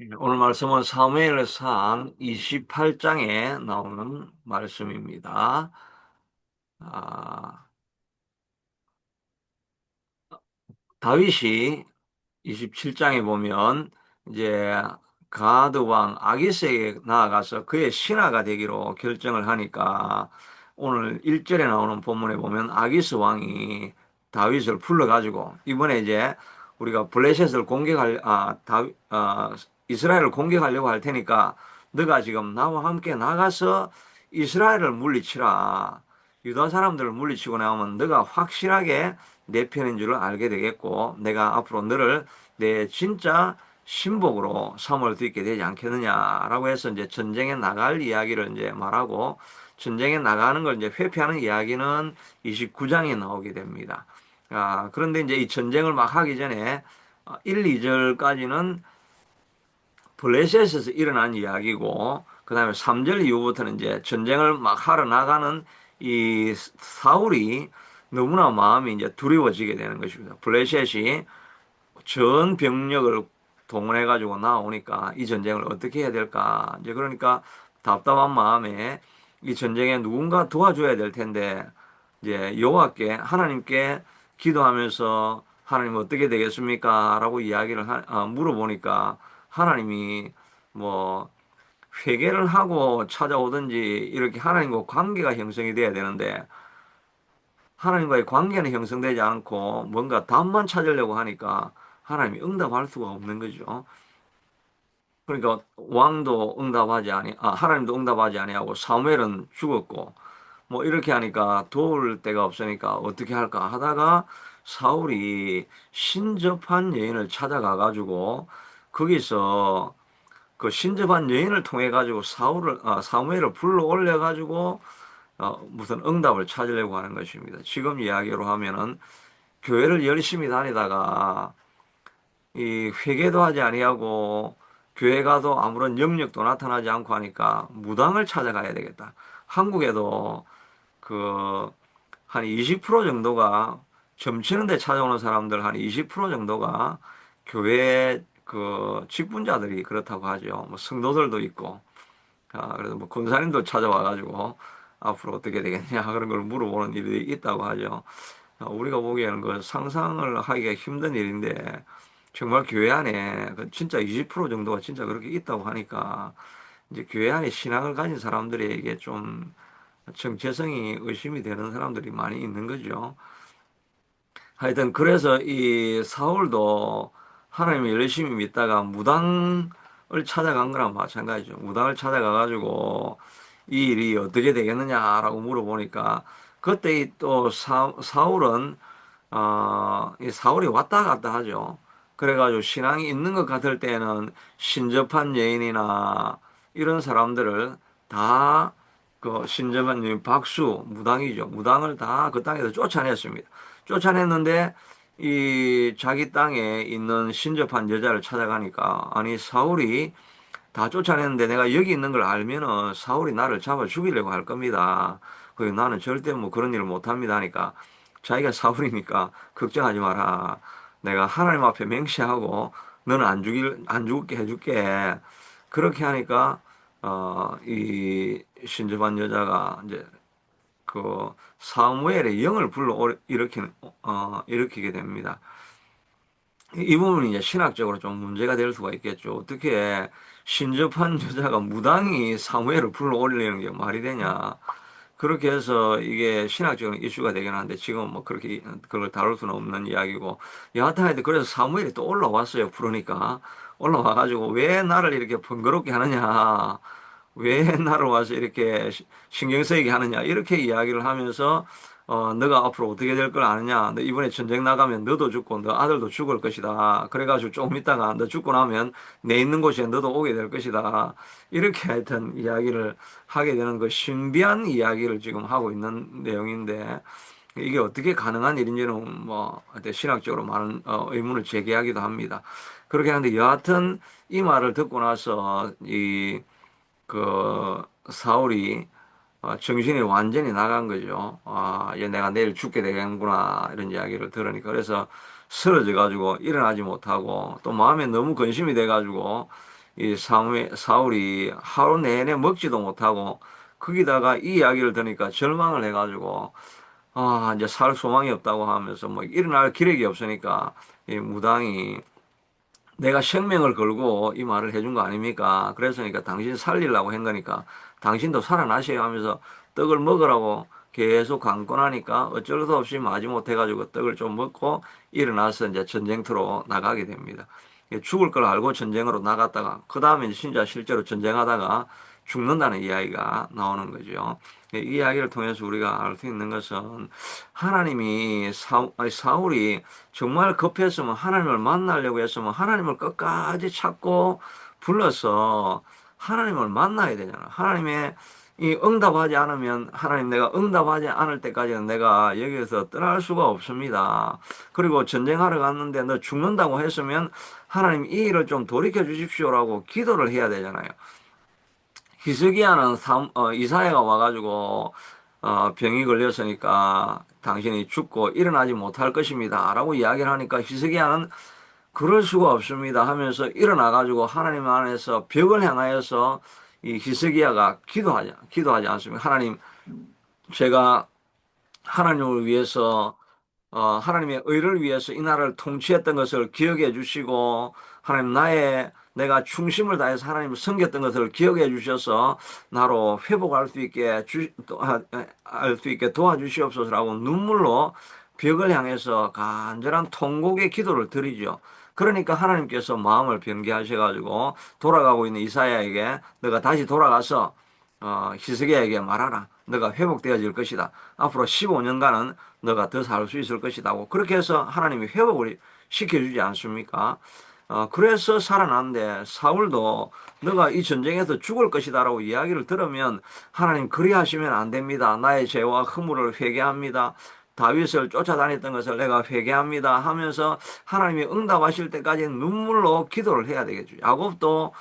오늘 말씀은 사무엘상 28장에 나오는 말씀입니다. 아, 다윗이 27장에 보면 이제 가드 왕 아기스에게 나아가서 그의 신하가 되기로 결정을 하니까 오늘 1절에 나오는 본문에 보면 아기스 왕이 다윗을 불러가지고 이번에 이제 우리가 블레셋을 공격할 이스라엘을 공격하려고 할 테니까 너가 지금 나와 함께 나가서 이스라엘을 물리치라. 유다 사람들을 물리치고 나오면 너가 확실하게 내 편인 줄을 알게 되겠고 내가 앞으로 너를 내 진짜 신복으로 삼을 수 있게 되지 않겠느냐라고 해서 이제 전쟁에 나갈 이야기를 이제 말하고 전쟁에 나가는 걸 이제 회피하는 이야기는 29장에 나오게 됩니다. 그런데 이제 이 전쟁을 막 하기 전에 1, 2절까지는 블레셋에서 일어난 이야기고 그 다음에 3절 이후부터는 이제 전쟁을 막 하러 나가는 이 사울이 너무나 마음이 이제 두려워지게 되는 것입니다. 블레셋이 전 병력을 동원해 가지고 나오니까 이 전쟁을 어떻게 해야 될까? 이제 그러니까 답답한 마음에 이 전쟁에 누군가 도와줘야 될 텐데 이제 여호와께 하나님께 기도하면서 하나님 어떻게 되겠습니까? 라고 이야기를 물어보니까 하나님이 뭐 회개를 하고 찾아오든지 이렇게 하나님과 관계가 형성이 돼야 되는데 하나님과의 관계는 형성되지 않고 뭔가 답만 찾으려고 하니까 하나님이 응답할 수가 없는 거죠. 그러니까 왕도 하나님도 응답하지 아니하고 사무엘은 죽었고 뭐 이렇게 하니까 도울 데가 없으니까 어떻게 할까 하다가 사울이 신접한 여인을 찾아가 가지고 거기서 그 신접한 여인을 통해 가지고 사무엘을 불러 올려 가지고 무슨 응답을 찾으려고 하는 것입니다. 지금 이야기로 하면은 교회를 열심히 다니다가 이 회개도 하지 아니하고 교회 가도 아무런 영역도 나타나지 않고 하니까 무당을 찾아가야 되겠다. 한국에도 그 한 20% 정도가 점치는 데 찾아오는 사람들 한 20% 정도가 교회 그 직분자들이 그렇다고 하죠. 뭐 성도들도 있고 그래서 뭐 권사님도 찾아와 가지고 앞으로 어떻게 되겠냐 그런 걸 물어보는 일이 있다고 하죠. 우리가 보기에는 그 상상을 하기가 힘든 일인데 정말 교회 안에 그 진짜 20% 정도가 진짜 그렇게 있다고 하니까 이제 교회 안에 신앙을 가진 사람들에게 좀 정체성이 의심이 되는 사람들이 많이 있는 거죠. 하여튼 그래서 이 사울도 하나님을 열심히 믿다가 무당을 찾아간 거랑 마찬가지죠. 무당을 찾아가 가지고 이 일이 어떻게 되겠느냐라고 물어보니까 그때 또 사울은 이 사울이 왔다 갔다 하죠. 그래가지고 신앙이 있는 것 같을 때는 신접한 여인이나 이런 사람들을 다 그 신접한 여인 박수 무당이죠. 무당을 다 그 땅에서 쫓아냈습니다. 쫓아냈는데 이 자기 땅에 있는 신접한 여자를 찾아가니까 아니 사울이 다 쫓아냈는데 내가 여기 있는 걸 알면은 사울이 나를 잡아 죽이려고 할 겁니다. 그리고 나는 절대 뭐 그런 일을 못 합니다 하니까 자기가 사울이니까 걱정하지 마라. 내가 하나님 앞에 맹세하고 너는 안 죽게 해줄게. 그렇게 하니까 이 신접한 여자가 이제 그 사무엘의 영을 일으키게 됩니다. 이 부분이 이제 신학적으로 좀 문제가 될 수가 있겠죠. 어떻게 신접한 여자가 무당이 사무엘을 불러올리는 게 말이 되냐. 그렇게 해서 이게 신학적인 이슈가 되긴 하는데 지금 뭐 그렇게 그걸 다룰 수는 없는 이야기고 여하튼 하여튼 그래서 사무엘이 또 올라왔어요. 부르니까 올라와가지고 왜 나를 이렇게 번거롭게 하느냐. 왜 나를 와서 이렇게 신경 쓰이게 하느냐 이렇게 이야기를 하면서 너가 앞으로 어떻게 될 걸 아느냐 너 이번에 전쟁 나가면 너도 죽고 너 아들도 죽을 것이다 그래가지고 조금 있다가 너 죽고 나면 내 있는 곳에 너도 오게 될 것이다 이렇게 하여튼 이야기를 하게 되는 그 신비한 이야기를 지금 하고 있는 내용인데 이게 어떻게 가능한 일인지는 뭐 하여튼 신학적으로 많은 의문을 제기하기도 합니다. 그렇게 하는데 여하튼 이 말을 듣고 나서 이 그 사울이 정신이 완전히 나간 거죠. 이제 내가 내일 죽게 되겠구나 이런 이야기를 들으니까 그래서 쓰러져 가지고 일어나지 못하고 또 마음에 너무 근심이 돼 가지고 이 사울이 하루 내내 먹지도 못하고 거기다가 이 이야기를 들으니까 절망을 해가지고 아 이제 살 소망이 없다고 하면서 뭐 일어날 기력이 없으니까 이 무당이 내가 생명을 걸고 이 말을 해준 거 아닙니까? 그랬으니까 당신 살리려고 한 거니까 당신도 살아나셔야 하면서 떡을 먹으라고 계속 강권하니까 어쩔 수 없이 마지못해가지고 떡을 좀 먹고 일어나서 이제 전쟁터로 나가게 됩니다. 죽을 걸 알고 전쟁으로 나갔다가 그 다음에 진짜 실제로 전쟁하다가 죽는다는 이야기가 나오는 거죠. 이 이야기를 통해서 우리가 알 수 있는 것은 하나님이 사울이 정말 급했으면 하나님을 만나려고 했으면 하나님을 끝까지 찾고 불러서 하나님을 만나야 되잖아. 하나님의 이 응답하지 않으면 하나님 내가 응답하지 않을 때까지는 내가 여기에서 떠날 수가 없습니다. 그리고 전쟁하러 갔는데 너 죽는다고 했으면 하나님 이 일을 좀 돌이켜 주십시오라고 기도를 해야 되잖아요. 히스기야는 이사야가 와가지고 병이 걸렸으니까 당신이 죽고 일어나지 못할 것입니다. 라고 이야기를 하니까 히스기야는 그럴 수가 없습니다 하면서 일어나가지고 하나님 안에서 벽을 향하여서 이 히스기야가 기도하지 않습니다. 하나님, 제가 하나님을 위해서 하나님의 의를 위해서 이 나라를 통치했던 것을 기억해 주시고, 하나님 내가 충심을 다해서 하나님을 섬겼던 것을 기억해 주셔서 나로 회복할 수 있게 할 수 있게 도와주시옵소서라고 눈물로 벽을 향해서 간절한 통곡의 기도를 드리죠. 그러니까 하나님께서 마음을 변개하셔가지고 돌아가고 있는 이사야에게 너가 다시 돌아가서 히스기야에게 말하라. 너가 회복되어질 것이다. 앞으로 15년간은 너가 더 살 수 있을 것이다고. 그렇게 해서 하나님이 회복을 시켜주지 않습니까? 그래서 살아났는데 사울도 너가 이 전쟁에서 죽을 것이다라고 이야기를 들으면 하나님 그리하시면 안 됩니다. 나의 죄와 허물을 회개합니다. 다윗을 쫓아다녔던 것을 내가 회개합니다 하면서 하나님이 응답하실 때까지 눈물로 기도를 해야 되겠죠. 야곱도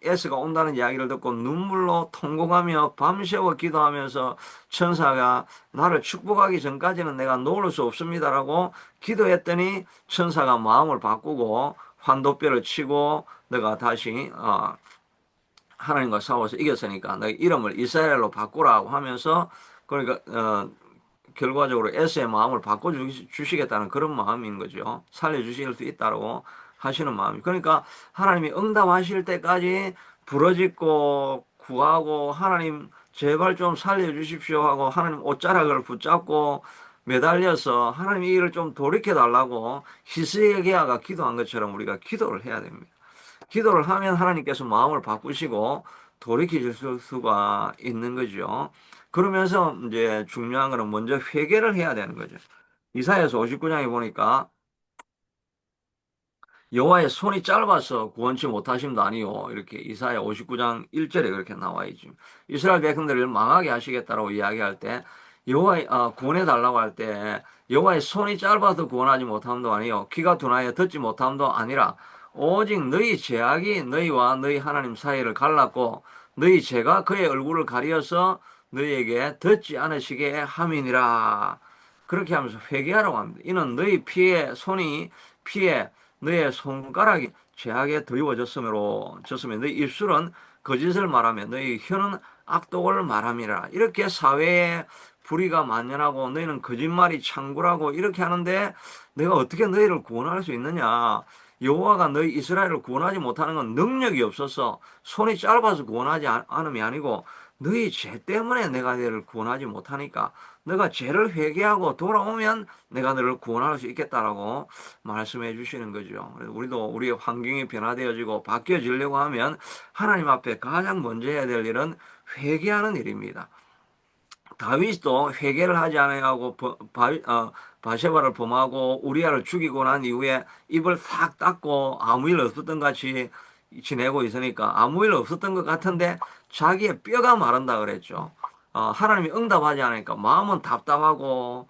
에스가 온다는 이야기를 듣고 눈물로 통곡하며 밤새워 기도하면서 천사가 나를 축복하기 전까지는 내가 놓을 수 없습니다라고 기도했더니 천사가 마음을 바꾸고 환도뼈를 치고 내가 다시 하나님과 싸워서 이겼으니까 내 이름을 이스라엘로 바꾸라고 하면서 그러니까 결과적으로 에스의 마음을 바꿔주시겠다는 그런 마음인 거죠. 살려주실 수 있다고 하시는 마음이. 그러니까 하나님이 응답하실 때까지 부르짖고 구하고 하나님 제발 좀 살려주십시오 하고 하나님 옷자락을 붙잡고 매달려서 하나님 이 일을 좀 돌이켜 달라고 히스기야가 기도한 것처럼 우리가 기도를 해야 됩니다. 기도를 하면 하나님께서 마음을 바꾸시고 돌이키실 수가 있는 거죠. 그러면서 이제 중요한 거는 먼저 회개를 해야 되는 거죠. 이사야서 59장에 보니까 여호와의 손이 짧아서 구원치 못하심도 아니요. 이렇게 이사야 59장 1절에 그렇게 나와 있죠. 이스라엘 백성들을 망하게 하시겠다라고 이야기할 때 구원해 달라고 할 때 여호와의 손이 짧아서 구원하지 못함도 아니요. 귀가 둔하여 듣지 못함도 아니라 오직 너희 죄악이 너희와 너희 하나님 사이를 갈랐고 너희 죄가 그의 얼굴을 가리어서 너희에게 듣지 않으시게 함이니라. 그렇게 하면서 회개하라고 합니다. 이는 너희 피에 너의 손가락이 죄악에 드리워졌으므로 너희 입술은 거짓을 말하며 너희 혀는 악독을 말함이라. 이렇게 사회에 불의가 만연하고 너희는 거짓말이 창굴하고 이렇게 하는데 내가 어떻게 너희를 구원할 수 있느냐? 여호와가 너희 이스라엘을 구원하지 못하는 건 능력이 없어서 손이 짧아서 구원하지 않음이 아니고 너희 죄 때문에 내가 너희를 구원하지 못하니까 너가 죄를 회개하고 돌아오면 내가 너를 구원할 수 있겠다라고 말씀해 주시는 거죠. 그래서 우리도 우리의 환경이 변화되어지고 바뀌어지려고 하면 하나님 앞에 가장 먼저 해야 될 일은 회개하는 일입니다. 다윗도 회개를 하지 않아하고 바세바를 범하고 우리아를 죽이고 난 이후에 입을 싹 닫고 아무 일 없었던 같이 지내고 있으니까 아무 일 없었던 것 같은데 자기의 뼈가 마른다 그랬죠. 하나님이 응답하지 않으니까 마음은 답답하고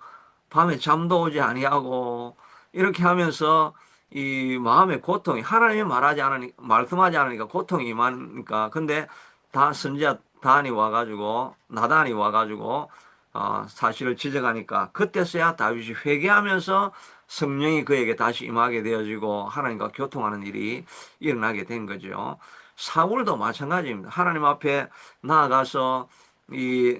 밤에 잠도 오지 아니하고 이렇게 하면서 이 마음의 고통이 하나님이 말씀하지 않으니까 고통이 임하니까 근데 다 선지자 나단이 와가지고 사실을 지적하니까 그때서야 다윗이 회개하면서 성령이 그에게 다시 임하게 되어지고 하나님과 교통하는 일이 일어나게 된 거죠. 사울도 마찬가지입니다. 하나님 앞에 나아가서 이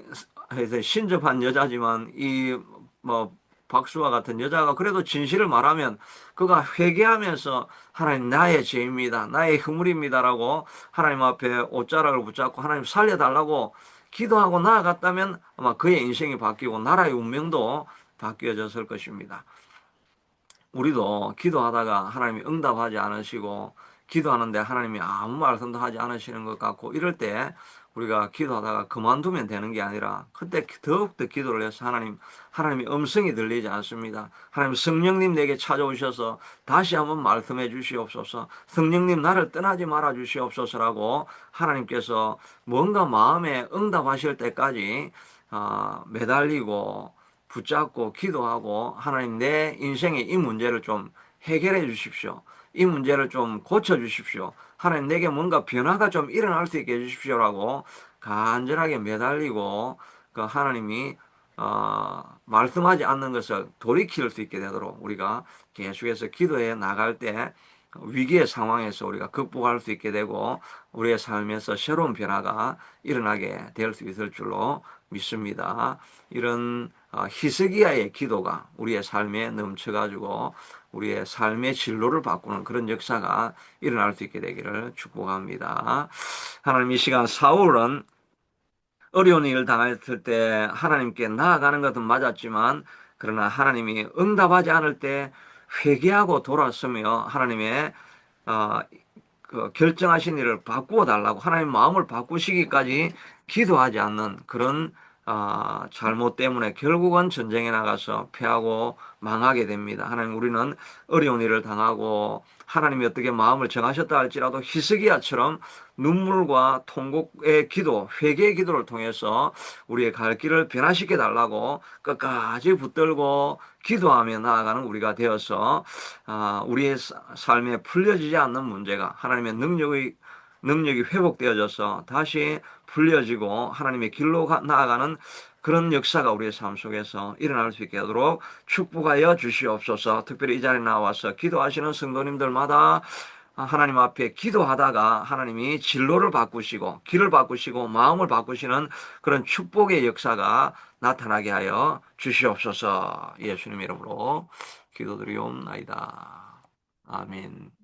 신접한 여자지만 이 뭐 박수와 같은 여자가 그래도 진실을 말하면 그가 회개하면서 하나님 나의 죄입니다. 나의 허물입니다라고 하나님 앞에 옷자락을 붙잡고 하나님 살려달라고 기도하고 나아갔다면 아마 그의 인생이 바뀌고 나라의 운명도 바뀌어졌을 것입니다. 우리도 기도하다가 하나님이 응답하지 않으시고 기도하는데 하나님이 아무 말씀도 하지 않으시는 것 같고 이럴 때 우리가 기도하다가 그만두면 되는 게 아니라 그때 더욱더 기도를 해서 하나님의 음성이 들리지 않습니다. 하나님 성령님 내게 찾아오셔서 다시 한번 말씀해 주시옵소서. 성령님 나를 떠나지 말아 주시옵소서라고 하나님께서 뭔가 마음에 응답하실 때까지 매달리고 붙잡고 기도하고 하나님 내 인생의 이 문제를 좀 해결해 주십시오. 이 문제를 좀 고쳐 주십시오. 하나님 내게 뭔가 변화가 좀 일어날 수 있게 해 주십시오라고 간절하게 매달리고 그 하나님이 말씀하지 않는 것을 돌이킬 수 있게 되도록 우리가 계속해서 기도해 나갈 때 위기의 상황에서 우리가 극복할 수 있게 되고 우리의 삶에서 새로운 변화가 일어나게 될 수 있을 줄로 믿습니다. 이런 히스기야의 기도가 우리의 삶에 넘쳐가지고 우리의 삶의 진로를 바꾸는 그런 역사가 일어날 수 있게 되기를 축복합니다. 하나님 이 시간 사울은 어려운 일을 당했을 때 하나님께 나아가는 것은 맞았지만 그러나 하나님이 응답하지 않을 때 회개하고 돌아서며 하나님의 어, 그 결정하신 일을 바꾸어 달라고 하나님 마음을 바꾸시기까지 기도하지 않는 그런 잘못 때문에 결국은 전쟁에 나가서 패하고 망하게 됩니다. 하나님 우리는 어려운 일을 당하고 하나님이 어떻게 마음을 정하셨다 할지라도 히스기야처럼 눈물과 통곡의 기도, 회개의 기도를 통해서 우리의 갈 길을 변화시켜 달라고 끝까지 붙들고 기도하며 나아가는 우리가 되어서 우리의 삶에 풀려지지 않는 문제가 하나님의 능력이 회복되어져서 다시 풀려지고 하나님의 길로 나아가는 그런 역사가 우리의 삶 속에서 일어날 수 있게 하도록 축복하여 주시옵소서. 특별히 이 자리에 나와서 기도하시는 성도님들마다 하나님 앞에 기도하다가 하나님이 진로를 바꾸시고 길을 바꾸시고 마음을 바꾸시는 그런 축복의 역사가 나타나게 하여 주시옵소서. 예수님 이름으로 기도드리옵나이다. 아멘.